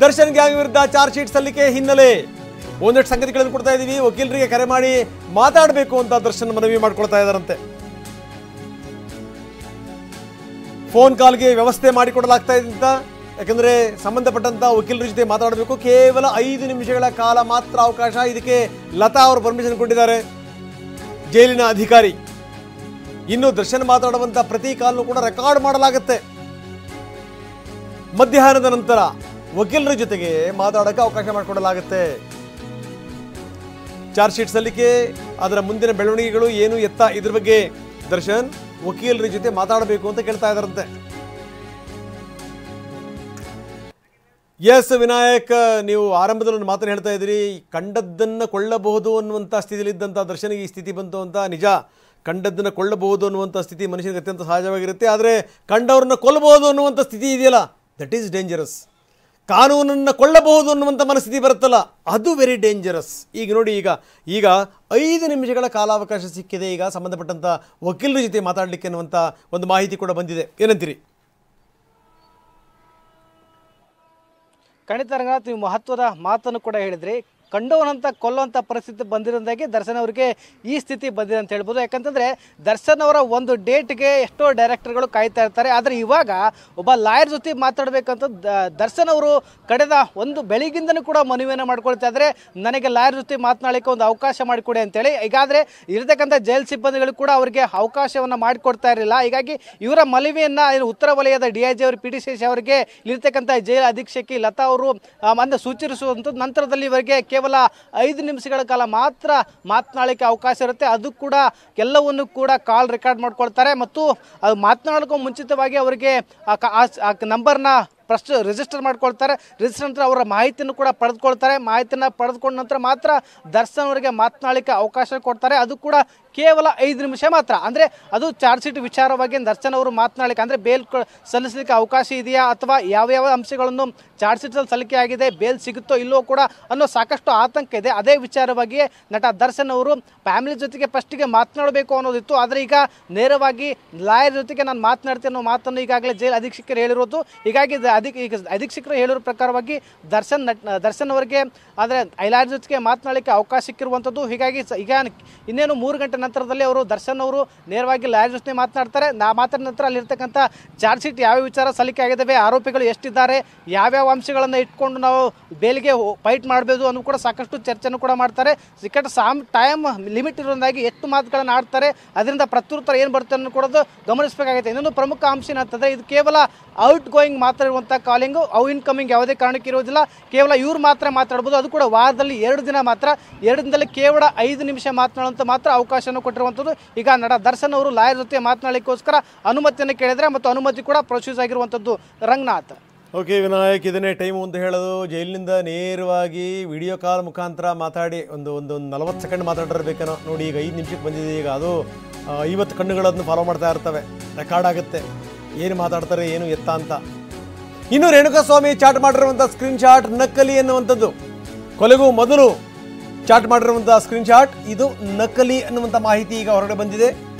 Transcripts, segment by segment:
Darshan gang ವಿರುದ್ಧ charge sheet ಸಲ್ಲಿಕೆ ಹಿನ್ನೆಲೆ ಒಂದಷ್ಟು ಸಂಗತಿಗಳನ್ನು ಕೊಡ್ತಾ ಇದೀವಿ. ವಕೀಲರಿಗೆ ಕರೆ ಮಾಡಿ ಮಾತಾಡಬೇಕು ಅಂತ ದರ್ಶನ್ ಮನವಿ ಮಾಡ್ಕೊಳ್ತಾ ಇದ್ದಾರಂತೆ. ಫೋನ್ ಕಾಲ್ಗೆ ವ್ಯವಸ್ಥೆ ಮಾಡಿಕೊಡಲಾಗ್ತಾ ಇದೆ ಅಂತ, ಯಾಕಂದ್ರೆ ಸಂಬಂಧಪಟ್ಟಂತ ವಕೀಲರ ಜೊತೆ ಮಾತಾಡಬೇಕು. ಕೇವಲ 5 ನಿಮಿಷಗಳ ಕಾಲ ಮಾತ್ರ ಅವಕಾಶ. ಇದಕ್ಕೆ ಲತಾ ಅವರು ಪರ್ಮಿಷನ್ ಕೊಟ್ಟಿದ್ದಾರೆ, ಜೈಲಿನ ಅಧಿಕಾರಿ. ಇನ್ನು ದರ್ಶನ್ ಮಾತಾಡುವಂತ ಪ್ರತಿ ಕಾಲ್ನು ಕೂಡ ರೆಕಾರ್ಡ್ ಮಾಡಲಾಗುತ್ತೆ. ಮಧ್ಯಾಹ್ನದ ನಂತರ ವಕೀಲರ ಜೊತೆಗೆ ಮಾತಾಡೋಕೆ ಅವಕಾಶ ಮಾಡಿಕೊಡಲಾಗುತ್ತೆ. ಚಾರ್ಜ್ ಶೀಟ್ ಸಲ್ಲಿಕೆ, ಅದರ ಮುಂದಿನ ಬೆಳವಣಿಗೆಗಳು ಏನು ಎತ್ತ, ಇದ್ರ ಬಗ್ಗೆ ದರ್ಶನ್ ವಕೀಲರ ಜೊತೆ ಮಾತಾಡಬೇಕು ಅಂತ ಕೇಳ್ತಾ ಇದ್ದಾರಂತೆ. ಎಸ್ ವಿನಾಯಕ್, ನೀವು ಆರಂಭದಲ್ಲಿ ಒಂದು ಮಾತನ್ನು ಹೇಳ್ತಾ ಇದ್ದೀರಿ, ಕಂಡದ್ದನ್ನು ಕೊಳ್ಳಬಹುದು ಅನ್ನುವಂಥ ಸ್ಥಿತಿಯಲ್ಲಿದ್ದಂಥ ದರ್ಶನಿಗೆ ಈ ಸ್ಥಿತಿ ಬಂತು ಅಂತ. ನಿಜ, ಕಂಡದ್ದನ್ನು ಕೊಳ್ಳಬಹುದು ಅನ್ನುವಂಥ ಸ್ಥಿತಿ ಮನುಷ್ಯನಿಗೆ ಅತ್ಯಂತ ಸಹಜವಾಗಿರುತ್ತೆ. ಆದರೆ ಕಂಡವ್ರನ್ನ ಕೊಲ್ಲಬಹುದು ಅನ್ನುವಂಥ ಸ್ಥಿತಿ ಇದೆಯಲ್ಲ, ದಟ್ ಈಸ್ ಡೇಂಜರಸ್. ಕಾನೂನನ್ನು ಕೊಳ್ಳಬಹುದು ಅನ್ನುವಂಥ ಮನಸ್ಥಿತಿ ಬರುತ್ತಲ್ಲ, ಅದು ವೆರಿ ಡೇಂಜರಸ್. ಈಗ ನೋಡಿ, ಈಗ 5 ನಿಮಿಷಗಳ ಕಾಲಾವಕಾಶ ಸಿಕ್ಕಿದೆ ಈಗ ಸಂಬಂಧಪಟ್ಟಂಥ ವಕೀಲರ ಜೊತೆ ಮಾತಾಡಲಿಕ್ಕೆ ಅನ್ನುವಂಥ ಒಂದು ಮಾಹಿತಿ ಕೂಡ ಬಂದಿದೆ. ಏನಂತೀರಿ? ಖಂಡಿತ ರಂಗನಾಥ್, ನೀವು ಮಹತ್ವದ ಮಾತನ್ನು ಕೂಡ ಹೇಳಿದ್ರಿ. ಕಂಡವನಂತ ಕೊಲ್ಲುವಂಥ ಪರಿಸ್ಥಿತಿ ಬಂದಿರೋದಾಗಿ ದರ್ಶನ್ ಅವರಿಗೆ ಈ ಸ್ಥಿತಿ ಬಂದಿದೆ ಅಂತ ಹೇಳ್ಬೋದು. ಯಾಕಂತಂದರೆ ದರ್ಶನ್ ಅವರ ಒಂದು ಡೇಟ್ಗೆ ಎಷ್ಟೋ ಡೈರೆಕ್ಟರ್ಗಳು ಕಾಯ್ತಾ ಇರ್ತಾರೆ. ಆದರೆ ಇವಾಗ ಒಬ್ಬ ಲಾಯರ್ ಜೊತೆ ಮಾತಾಡಬೇಕಂತ ದರ್ಶನ್ ಅವರು ಕಳೆದ ಒಂದು ಬೆಳಿಗ್ಗಿಂದನೂ ಕೂಡ ಮನವಿಯನ್ನು ಮಾಡ್ಕೊಳ್ತಾ ಇದ್ದಾರೆ, ನನಗೆ ಲಾಯರ್ ಜೊತೆ ಮಾತನಾಡಲಿಕ್ಕೆ ಒಂದು ಅವಕಾಶ ಮಾಡಿಕೊಡಿ ಅಂತೇಳಿ. ಈಗಾದರೆ ಇರತಕ್ಕಂಥ ಜೈಲ್ ಸಿಬ್ಬಂದಿಗಳು ಕೂಡ ಅವರಿಗೆ ಅವಕಾಶವನ್ನು ಮಾಡಿಕೊಡ್ತಾ ಇರಲಿಲ್ಲ. ಹೀಗಾಗಿ ಇವರ ಮನವಿಯನ್ನು ಉತ್ತರ ವಲಯದ DIG ಅವರು PD ಶೇಷ್ ಅವರಿಗೆ ಇಲ್ಲಿರ್ತಕ್ಕಂಥ ಜೈಲ್ ಅಧೀಕ್ಷಕಿ ಲತಾ ಅವರು ಅಂದು ಸೂಚಿಸುವಂಥದ್ದು. ನಂತರದಲ್ಲಿ ಇವರಿಗೆ ಕೇವಲ 5 ನಿಮಿಷಗಳ ಕಾಲ ಮಾತ್ರ ಮಾತನಾಡಲಿಕ್ಕೆ ಅವಕಾಶ ಇರುತ್ತೆ. ಅದು ಕೂಡ ಎಲ್ಲವನ್ನು ಕೂಡ ಕಾಲ್ ರೆಕಾರ್ಡ್ ಮಾಡ್ಕೊಳ್ತಾರೆ ಮತ್ತು ಅದು ಮಾತನಾಡೋಕ್ಕೂ ಮುಂಚಿತವಾಗಿ ಅವರಿಗೆ ನಂಬರ್ನ ಫಸ್ಟ್ ರಿಜಿಸ್ಟರ್ ಮಾಡ್ಕೊಳ್ತಾರೆ. ರಿಜಿಸ್ಟರ್ ನಂತರ ಅವರ ಮಾಹಿತಿಯನ್ನು ಕೂಡ ಪಡೆದುಕೊಳ್ತಾರೆ. ಮಾಹಿತಿಯನ್ನು ಪಡೆದುಕೊಂಡ ನಂತರ ಮಾತ್ರ ದರ್ಶನ್ ಅವರಿಗೆ ಮಾತನಾಡಲಿಕ್ಕೆ ಅವಕಾಶ ಕೊಡ್ತಾರೆ. ಅದು ಕೂಡ ಕೇವಲ 5 ನಿಮಿಷ ಮಾತ್ರ. ಅಂದರೆ ಅದು ಚಾರ್ಜ್ ಶೀಟ್ ವಿಚಾರವಾಗಿ ದರ್ಶನ್ ಅವರು ಮಾತನಾಡಲಿಕ್ಕೆ, ಅಂದರೆ ಬೇಲ್ ಸಲ್ಲಿಸಲಿಕ್ಕೆ ಅವಕಾಶ ಇದೆಯಾ ಅಥವಾ ಯಾವ ಅಂಶಗಳನ್ನು ಚಾರ್ಜ್ ಶೀಟಲ್ಲಿ ಸಲ್ಲಿಕೆ ಆಗಿದೆ, ಬೇಲ್ ಸಿಗುತ್ತೋ ಇಲ್ಲವೋ ಕೂಡ ಅನ್ನೋ ಸಾಕಷ್ಟು ಆತಂಕ ಇದೆ. ಅದೇ ವಿಚಾರವಾಗಿ ನಟ ದರ್ಶನ್ ಅವರು ಫ್ಯಾಮಿಲಿ ಜೊತೆಗೆ ಫಸ್ಟಿಗೆ ಮಾತನಾಡಬೇಕು ಅನ್ನೋದಿತ್ತು. ಆದರೆ ಈಗ ನೇರವಾಗಿ ಲಾಯರ್ ಜೊತೆಗೆ ನಾನು ಮಾತನಾಡ್ತೀನಿ ಅನ್ನೋ ಮಾತನ್ನು ಈಗಾಗಲೇ ಜೈಲ್ ಅಧೀಕ್ಷಕರು ಹೇಳಿರೋದು. ಹೀಗಾಗಿ ಈಗ ಅಧೀಕ್ಷಕರು ಹೇಳಿರೋ ಪ್ರಕಾರವಾಗಿ ದರ್ಶನ್ ಅವರಿಗೆ ಆದರೆ ಲಾಯರ್ ಜೊತೆಗೆ ಮಾತನಾಡಲಿಕ್ಕೆ ಅವಕಾಶ ಸಿಕ್ಕಿರುವಂಥದ್ದು. ಹೀಗಾಗಿ ಈಗ ಇನ್ನೇನು 3 ಗಂಟೆ ನಂತರದಲ್ಲಿ ಅವರು ದರ್ಶನ್ ಅವರು ನೇರವಾಗಿ ಲಾಯರ್ ಜೊತೆ ಮಾತನಾಡ್ತಾರೆ. ಮಾತಾಡಿದ ನಂತರ ಅಲ್ಲಿರ್ತಕ್ಕಂಥ ಚಾರ್ಜ್ ಶೀಟ್ ಯಾವ ವಿಚಾರ ಸಲ್ಲಿಕೆ ಆಗಿದ್ದಾವೆ, ಆರೋಪಿಗಳು ಎಷ್ಟಿದ್ದಾರೆ, ಯಾವ್ಯಾವ ಅಂಶಗಳನ್ನು ಇಟ್ಕೊಂಡು ನಾವು ಬೇಲಿಗೆ ಫೈಟ್ ಮಾಡಬಹುದು ಅನ್ನೋ ಕೂಡ ಸಾಕಷ್ಟು ಚರ್ಚೆಯನ್ನು ಕೂಡ ಮಾಡ್ತಾರೆ. ಸಿಕ್ಕಟ್ಟು ಟೈಮ್ ಲಿಮಿಟ್ ಇರೋದಾಗಿ ಎಷ್ಟು ಮಾತುಗಳನ್ನು ಆಡ್ತಾರೆ, ಅದರಿಂದ ಪ್ರತ್ಯುತ್ತರ ಏನು ಬರುತ್ತೆ ಅನ್ನೋ ಕೂಡ ಗಮನಿಸಬೇಕಾಗುತ್ತೆ. ಇನ್ನೊಂದು ಪ್ರಮುಖ ಅಂಶ ಏನಂತಂದರೆ, ಇದು ಕೇವಲ ಔಟ್ ಗೋಯಿಂಗ್ ಮಾತಾಡುವಂಥ ಕಾಲಿಂಗು, ಇನ್ಕಮಿಂಗ್ ಯಾವುದೇ ಕಾರಣಕ್ಕೆ ಇರೋದಿಲ್ಲ. ಕೇವಲ ಇವ್ರು ಮಾತ್ರ ಮಾತಾಡ್ಬೋದು. ಅದು ಕೂಡ ವಾರದಲ್ಲಿ 2 ದಿನ ಮಾತ್ರ. 2 ದಿನದಲ್ಲಿ ಕೇವಲ 5 ನಿಮಿಷ ಮಾತನಾಡುವಂಥ ಮಾತ್ರ ಅವಕಾಶವನ್ನು ಕೊಟ್ಟಿರುವಂಥದ್ದು. ಈಗ ನಟ ದರ್ಶನ್ ಅವರು ಲಾಯರ್ ಜೊತೆ ಮಾತನಾಡಲಿಕ್ಕೋಸ್ಕರ ಅನುಮತಿಯನ್ನು ಕೇಳಿದರೆ ಮತ್ತು ಅನುಮತಿ ಕೂಡ ಪ್ರೊಸೀಸ್ ಆಗಿರುವಂಥದ್ದು. ರಂಗನಾಥ್. ಓಕೆ ವಿನಾಯಕ್, ಇದನ್ನೇ ಟೈಮು ಅಂತ ಹೇಳೋದು. ಜೈಲಿನಿಂದ ನೇರವಾಗಿ ವಿಡಿಯೋ ಕಾಲ್ ಮುಖಾಂತರ ಮಾತಾಡಿ ಒಂದು 40 ಸೆಕೆಂಡ್ ಮಾತಾಡಿರ್ಬೇಕೇನೋ. ನೋಡಿ, ಈಗ 5 ನಿಮಿಷಕ್ಕೆ ಬಂದಿದೆ. ಈಗ ಅದು 50 ಕಣ್ಣುಗಳನ್ನು ಫಾಲೋ ಮಾಡ್ತಾ ಇರ್ತವೆ, ರೆಕಾರ್ಡ್ ಆಗುತ್ತೆ ಏನು ಮಾತಾಡ್ತಾರೆ ಏನು ಎತ್ತ ಅಂತ. ಇನ್ನು ರೇಣುಕಾಸ್ವಾಮಿ ಚಾಟ್ ಮಾಡಿರುವಂಥ ಸ್ಕ್ರೀನ್ ಶಾಟ್ ನಕಲಿ ಅನ್ನುವಂಥದ್ದು. ಕೊಲೆಗೂ ಮೊದಲು ಚಾಟ್ ಮಾಡಿರುವಂಥ ಸ್ಕ್ರೀನ್ ಶಾಟ್ ಇದು ನಕಲಿ ಅನ್ನುವಂಥ ಮಾಹಿತಿ ಈಗ ಹೊರಗಡೆ ಬಂದಿದೆ.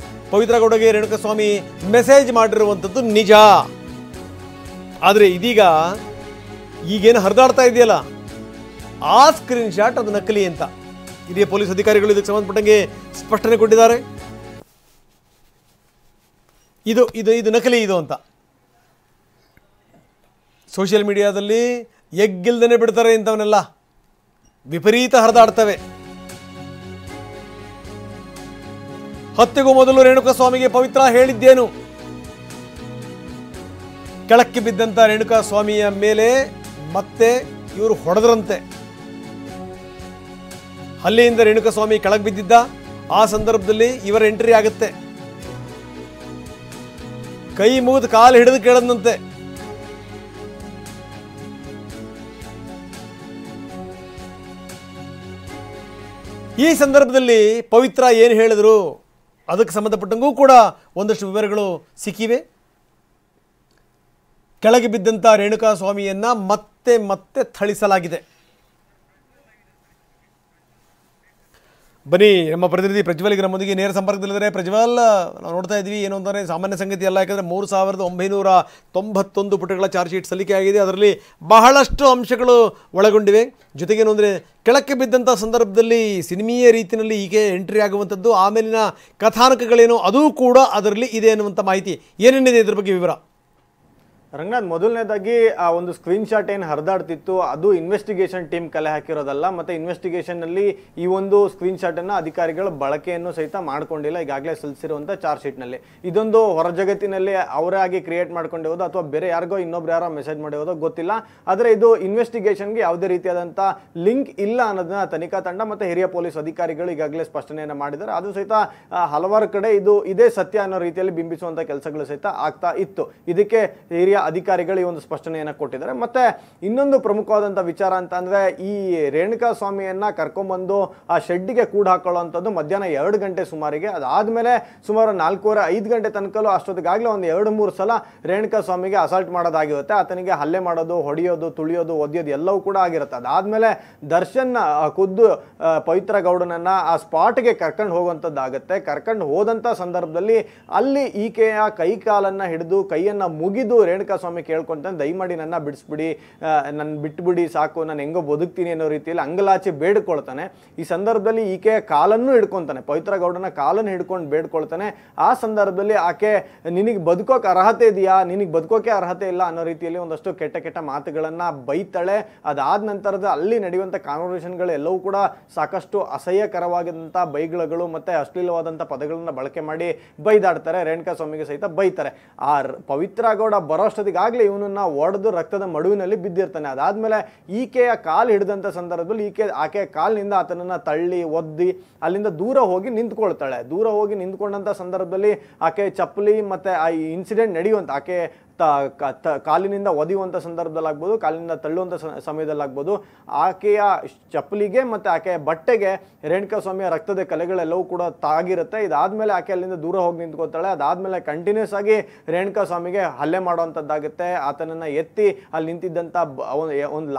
ಪವಿತ್ರ ಗೌಡಗೆ ರೇಣುಕಾಸ್ವಾಮಿ ಮೆಸೇಜ್ ಮಾಡಿರುವಂಥದ್ದು ನಿಜ. ಆದರೆ ಇದೀಗ ಈಗೇನು ಹರಿದಾಡ್ತಾ ಇದೆಯಲ್ಲ, ಆ ಸ್ಕ್ರೀನ್ ಶಾಟ್ ಅದು ನಕಲಿ ಅಂತ ಹಿರಿಯ ಪೊಲೀಸ್ ಅಧಿಕಾರಿಗಳು ಇದಕ್ಕೆ ಸಂಬಂಧಪಟ್ಟಂಗೆ ಸ್ಪಷ್ಟನೆ ಕೊಟ್ಟಿದ್ದಾರೆ. ಇದು ನಕಲಿ ಇದು ಅಂತ. ಸೋಷಿಯಲ್ ಮೀಡಿಯಾದಲ್ಲಿ ಎಗ್ಗಿಲ್ದೇನೆ ಬಿಡ್ತಾರೆ ಇಂಥವನ್ನೆಲ್ಲ, ವಿಪರೀತ ಹರಿದಾಡ್ತವೆ. ಹತ್ಯೆಗೂ ಮೊದಲು ರೇಣುಕಾಸ್ವಾಮಿಗೆ ಪವಿತ್ರ ಹೇಳಿದ್ದೇನು, ಕೆಳಕ್ಕೆ ಬಿದ್ದಂತ ರೇಣುಕಾಸ್ವಾಮಿಯ ಮೇಲೆ ಮತ್ತೆ ಇವರು ಹೊಡೆದ್ರಂತೆ. ಹಲ್ಲೆಯಿಂದ ರೇಣುಕಾಸ್ವಾಮಿ ಕೆಳಗೆ ಬಿದ್ದಿದ್ದ. ಆ ಸಂದರ್ಭದಲ್ಲಿ ಇವರ ಎಂಟ್ರಿ ಆಗುತ್ತೆ. ಕೈ ಮುಗಿದು ಕಾಲು ಹಿಡಿದು ಕೇಳದಂತೆ. ಈ ಸಂದರ್ಭದಲ್ಲಿ ಪವಿತ್ರ ಏನು ಹೇಳಿದ್ರು ಅದಕ್ಕೆ ಸಂಬಂಧಪಟ್ಟಂಗೂ ಕೂಡ ಒಂದಷ್ಟು ವಿವರಗಳು ಸಿಕ್ಕಿವೆ. ಕೆಳಗೆ ಬಿದ್ದಂಥ ರೇಣುಕಾಸ್ವಾಮಿಯನ್ನ ಮತ್ತೆ ಥಳಿಸಲಾಗಿದೆ. ಬನ್ನಿ, ನಮ್ಮ ಪ್ರತಿನಿಧಿ ಪ್ರಜ್ವಲ್ ನಮ್ಮೊಂದಿಗೆ ನೇರ ಸಂಪರ್ಕದಲ್ಲಿದ್ದಾರೆ. ಪ್ರಜ್ವಲ್, ನಾವು ನೋಡ್ತಾ ಇದ್ವಿ ಏನು ಅಂದರೆ ಸಾಮಾನ್ಯ ಸಂಗತಿ ಅಲ್ಲ. ಯಾಕಂದರೆ 3991 ಪುಟಗಳ ಚಾರ್ಜ್ ಶೀಟ್ ಸಲ್ಲಿಕೆ ಆಗಿದೆ. ಅದರಲ್ಲಿ ಬಹಳಷ್ಟು ಅಂಶಗಳು ಒಳಗೊಂಡಿವೆ. ಜೊತೆಗೇನು ಅಂದರೆ ಕೆಳಕ್ಕೆ ಬಿದ್ದಂಥ ಸಂದರ್ಭದಲ್ಲಿ ಸಿನಿಮೀಯ ರೀತಿಯಲ್ಲಿ ಹೀಗೆ ಎಂಟ್ರಿ ಆಗುವಂಥದ್ದು, ಆಮೇಲಿನ ಕಥಾನಕಗಳೇನು ಅದೂ ಕೂಡ ಅದರಲ್ಲಿ ಇದೆ ಅನ್ನುವಂಥ ಮಾಹಿತಿ ಏನೇನಿದೆ ಇದ್ರ ಬಗ್ಗೆ ವಿವರ? ರಂಗನಾಥ್, ಮೊದಲನೇದಾಗಿ ಆ ಒಂದು ಸ್ಕ್ರೀನ್ ಶಾಟ್ ಏನು ಹರಿದಾಡ್ತಿತ್ತು ಅದು ಇನ್ವೆಸ್ಟಿಗೇಷನ್ ಟೀಮ್ ಕಲೆ ಹಾಕಿರೋದಲ್ಲ. ಮತ್ತೆ ಇನ್ವೆಸ್ಟಿಗೇಷನ್ ನಲ್ಲಿ ಈ ಒಂದು ಸ್ಕ್ರೀನ್ ಶಾಟ್ ಅನ್ನ ಅಧಿಕಾರಿಗಳ ಬಳಕೆಯನ್ನು ಸಹಿತ ಮಾಡ್ಕೊಂಡಿಲ್ಲ, ಈಗಾಗಲೇ ಸಲ್ಲಿಸಿರುವಂತ ಚಾರ್ಜ್ ಶೀಟ್ ನಲ್ಲಿ. ಇದೊಂದು ಹೊರ ಜಗತ್ತಿನಲ್ಲಿ ಅವರೇ ಆಗಿ ಕ್ರಿಯೇಟ್ ಮಾಡ್ಕೊಂಡಿರೋದು ಅಥವಾ ಬೇರೆ ಯಾರಿಗೋ ಇನ್ನೊಬ್ರು ಯಾರೋ ಮೆಸೇಜ್ ಮಾಡಿರೋದು ಗೊತ್ತಿಲ್ಲ. ಆದರೆ ಇದು ಇನ್ವೆಸ್ಟಿಗೇಷನ್ಗೆ ಯಾವುದೇ ರೀತಿಯಾದಂಥ ಲಿಂಕ್ ಇಲ್ಲ ಅನ್ನೋದನ್ನ ತನಿಖಾ ತಂಡ ಮತ್ತೆ ಹಿರಿಯ ಪೊಲೀಸ್ ಅಧಿಕಾರಿಗಳು ಈಗಾಗಲೇ ಸ್ಪಷ್ಟನೆಯನ್ನು ಮಾಡಿದ್ದಾರೆ. ಅದು ಸಹಿತ ಹಲವಾರು ಕಡೆ ಇದು ಇದೇ ಸತ್ಯ ಅನ್ನೋ ರೀತಿಯಲ್ಲಿ ಬಿಂಬಿಸುವಂತ ಕೆಲಸಗಳು ಸಹಿತ ಆಗ್ತಾ ಇತ್ತು. ಇದಕ್ಕೆ ಹಿರಿಯ ಅಧಿಕಾರಿಗಳು ಈ ಒಂದು ಸ್ಪಷ್ಟನೆಯನ್ನ ಕೊಟ್ಟಿದ್ದಾರೆ. ಮತ್ತೆ ಇನ್ನೊಂದು ಪ್ರಮುಖವಾದಂಥ ವಿಚಾರ ಅಂತ ಅಂದ್ರೆ, ಈ ರೇಣುಕಾ ಸ್ವಾಮಿಯನ್ನ ಕರ್ಕೊಂಡ್ಬಂದು ಆ ಶೆಡ್ಗೆ ಕೂಡ ಹಾಕೊಳ್ಳುವಂಥದ್ದು ಮಧ್ಯಾಹ್ನ 2 ಗಂಟೆ ಸುಮಾರಿಗೆ. ಅದಾದ್ಮೇಲೆ ಸುಮಾರು 4:30-5 ಗಂಟೆ ತನಕಲೂ ಅಷ್ಟೊತ್ತಿಗಾಗಲೇ ಒಂದು 2-3 ಸಲ ರೇಣುಕಾ ಸ್ವಾಮಿಗೆ ಅಸಾಲ್ಟ್ ಮಾಡೋದಾಗಿರುತ್ತೆ. ಆತನಿಗೆ ಹಲ್ಲೆ ಮಾಡೋದು, ಹೊಡೆಯೋದು, ತುಳಿಯೋದು, ಒದ್ದೆಯೋದು ಎಲ್ಲವೂ ಕೂಡ ಆಗಿರುತ್ತೆ. ಅದಾದ್ಮೇಲೆ ದರ್ಶನ್ ಖುದ್ದು ಪವಿತ್ರ ಗೌಡನನ್ನ ಆ ಸ್ಪಾಟ್ಗೆ ಕರ್ಕೊಂಡು ಹೋಗುವಂಥದ್ದಾಗುತ್ತೆ. ಕರ್ಕೊಂಡು ಹೋದಂಥ ಸಂದರ್ಭದಲ್ಲಿ ಅಲ್ಲಿ ಈಕೆಯ ಕೈ ಕಾಲನ್ನ ಹಿಡಿದು ಕೈಯನ್ನ ಮುಗಿದು ರೇಣುಕಾ ಸ್ವಾಮಿ ಕೇಳ್ಕೊಂತಾನೆ, ದಯಮಾಡಿ ನನ್ನ ಬಿಡಿಸ್ಬಿಡಿ, ನನ್ನ ಬಿಟ್ಬಿಡಿ, ಸಾಕು, ನಾನು ಹೆಂಗೋ ಬದುಕ್ತೀನಿ ಅನ್ನೋ ರೀತಿಯಲ್ಲಿ ಅಂಗಲಾಚಿ ಬೇಡ್ಕೊಳ್ತಾನೆ. ಈ ಸಂದರ್ಭದಲ್ಲಿ ಈಕೆಯ ಕಾಲನ್ನು ಹಿಡ್ಕೊತಾನೆ, ಪವಿತ್ರ ಗೌಡನ ಕಾಲನ್ನು ಹಿಡ್ಕೊಂಡು ಬೇಡ್ಕೊಳ್ತಾನೆ. ಆ ಸಂದರ್ಭದಲ್ಲಿ ಆಕೆ ನಿನಗೆ ಬದುಕೋಕೆ ಅರ್ಹತೆ ಇದೆಯಾ, ನಿನಗೆ ಬದುಕೋಕೆ ಅರ್ಹತೆ ಇಲ್ಲ ಅನ್ನೋ ರೀತಿಯಲ್ಲಿ ಒಂದಷ್ಟು ಕೆಟ್ಟ ಕೆಟ್ಟ ಮಾತುಗಳನ್ನ ಬೈತಾಳೆ. ಅದಾದ ನಂತರದ ಅಲ್ಲಿ ನಡೆಯುವಂಥ ಕಾನ್ವರ್ಸೇಷನ್ಗಳು ಎಲ್ಲವೂ ಕೂಡ ಸಾಕಷ್ಟು ಅಸಹ್ಯಕರವಾದಂಥ ಬೈಗಳು ಮತ್ತೆ ಅಶ್ಲೀಲವಾದಂಥ ಪದಗಳನ್ನ ಬಳಕೆ ಮಾಡಿ ಬೈದಾಡ್ತಾರೆ. ರೇಣುಕಾ ಸ್ವಾಮಿಗೆ ಸಹಿತ ಬೈತಾರೆ. ಆ ಪವಿತ್ರ ಗೌಡ ಬರೋಷ್ಟೊತ್ತಿಗಾಗಲೇ ಇವನನ್ನ ಒಡೆದು ರಕ್ತದ ಮಡುವಿನಲ್ಲಿ ಬಿದ್ದಿರ್ತಾನೆ. ಅದಾದ್ಮೇಲೆ ಈಕೆಯ ಕಾಲು ಹಿಡಿದಂಥ ಸಂದರ್ಭದಲ್ಲಿ ಆಕೆಯ ಕಾಲಿನಿಂದ ಆತನನ್ನ ತಳ್ಳಿ ಒದ್ದಿ ಅಲ್ಲಿಂದ ದೂರ ಹೋಗಿ ನಿಂತ್ಕೊಳ್ತಾಳೆ. ದೂರ ಹೋಗಿ ನಿಂತ್ಕೊಂಡಂಥ ಸಂದರ್ಭದಲ್ಲಿ ಆಕೆ ಚಪ್ಪಲಿ ಮತ್ತೆ ಆ ಇನ್ಸಿಡೆಂಟ್ ನಡೆಯುವಂಥ ಆಕೆ ಕಾಲಿನಿಂದ ಒದಿಯುವಂಥ ಸಂದರ್ಭದಲ್ಲಾಗ್ಬೋದು, ಕಾಲಿನಿಂದ ತಳ್ಳುವಂಥ ಸಮಯದಲ್ಲಾಗ್ಬೋದು, ಆಕೆಯ ಚಪ್ಪಲಿಗೆ ಮತ್ತು ಆಕೆಯ ಬಟ್ಟೆಗೆ ರೇಣುಕಾ ಸ್ವಾಮಿಯ ರಕ್ತದ ಕಲೆಗಳೆಲ್ಲವೂ ಕೂಡ ತಾಗಿರುತ್ತೆ. ಇದಾದ್ಮೇಲೆ ಆಕೆ ಅಲ್ಲಿಂದ ದೂರ ಹೋಗಿ ನಿಂತ್ಕೋತಾಳೆ. ಅದಾದ್ಮೇಲೆ ಕಂಟಿನ್ಯೂಸ್ ಆಗಿ ರೇಣುಕಾ ಸ್ವಾಮಿಗೆ ಹಲ್ಲೆ ಮಾಡುವಂಥದ್ದಾಗುತ್ತೆ. ಆತನನ್ನು ಎತ್ತಿ ಅಲ್ಲಿ ನಿಂತಿದ್ದಂಥ ಒಂದು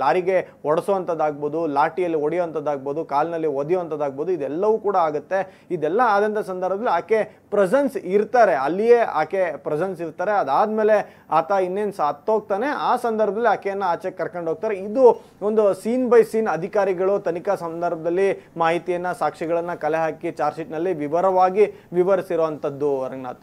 ಲಾರಿಗೆ ಒಡಿಸೋವಂಥದ್ದಾಗ್ಬೋದು, ಲಾಠಿಯಲ್ಲಿ ಹೊಡೆಯುವಂಥದ್ದಾಗ್ಬೋದು, ಕಾಲಿನಲ್ಲಿ ಒದಿಯುವಂಥದ್ದಾಗ್ಬೋದು, ಇದೆಲ್ಲವೂ ಕೂಡ ಆಗುತ್ತೆ. ಇದೆಲ್ಲ ಆದಂಥ ಸಂದರ್ಭದಲ್ಲಿ ಆಕೆ ಪ್ರೆಸೆನ್ಸ್ ಇರ್ತಾರೆ, ಅಲ್ಲಿಯೇ ಆಕೆ ಪ್ರೆಸೆನ್ಸ್ ಇರ್ತಾರೆ. ಅದಾದ್ಮೇಲೆ ಆತ ಇನ್ನೇನು ಸತ್ತೋಗ್ತಾನೆ. ಆ ಸಂದರ್ಭದಲ್ಲಿ ಆಕೆಯನ್ನು ಆಚೆ ಕರ್ಕೊಂಡು ಹೋಗ್ತಾರೆ. ಇದು ಒಂದು ಸೀನ್ ಬೈ ಸೀನ್ ಅಧಿಕಾರಿಗಳು ತನಿಖಾ ಸಂದರ್ಭದಲ್ಲಿ ಮಾಹಿತಿಯನ್ನ, ಸಾಕ್ಷಿಗಳನ್ನ ಕಲೆ ಹಾಕಿ ಚಾರ್ಜ್ ಶೀಟ್ ನಲ್ಲಿ ವಿವರವಾಗಿ ವಿವರಿಸಿರುವಂತದ್ದು ರಂಗನಾಥ್.